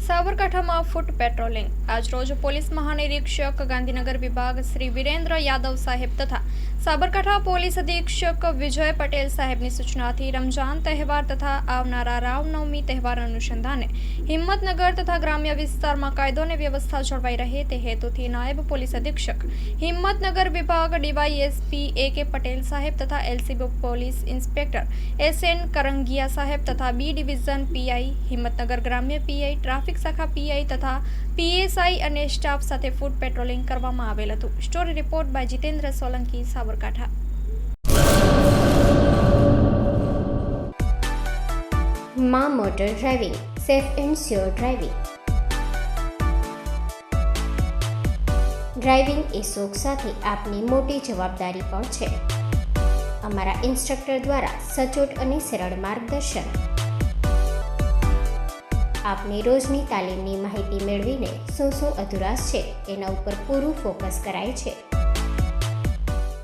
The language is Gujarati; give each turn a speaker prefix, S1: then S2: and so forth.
S1: સાબરકાંઠામાં ફૂટ પેટ્રોલિંગ આજરોજ પોલીસ મહાનિરીક્ષક ગાંધીનગર વિભાગ શ્રી વિરેન્દ્ર યાદવ સાહેબ તથા સાબરકાંઠા પોલીસ અધિક્ષક વિજય પટેલ સાહેબની સૂચનાથી રમજાન તહેવાર તથા આવનારા રામનવમી તહેવાર અનુસંધાને હિંમતનગર તથા ગ્રામ્ય વિસ્તારમાં કાયદો અને વ્યવસ્થા જળવાઈ રહે તે હેતુથી નાયબ પોલીસ અધિક્ષક હિંમતનગર વિભાગ ડીવાયએસપી એ.કે. પટેલ સાહેબ તથા LCB police inspector S N. Karangiya સાહેબ તથા બી ડિવિઝન પીઆઈ હિંમતનગર ગ્રામ્ય પીઆઈ ટ્રાફિક શાખા પીઆઈ તથા પીએસઆઈ અને સ્ટાફ સાથે ફૂટ પેટ્રોલિંગ કરવામાં આવેલ હતું. Story report by Jitendra Solanki, Sabarkantha.
S2: માં motor driving, safe and sure driving. Driving એ શોખ સાથે આપની મોટી જવાબદારી પણ છે. અમારા ઇન્સ્ટ્રક્ટર દ્વારા સચોટ અને સરળ માર્ગદર્શન. આપની રોજની તાલીમની માહિતી મેળવીને શું અધુરાશ છે એના ઉપર પૂરું ફોકસ કરાય છે.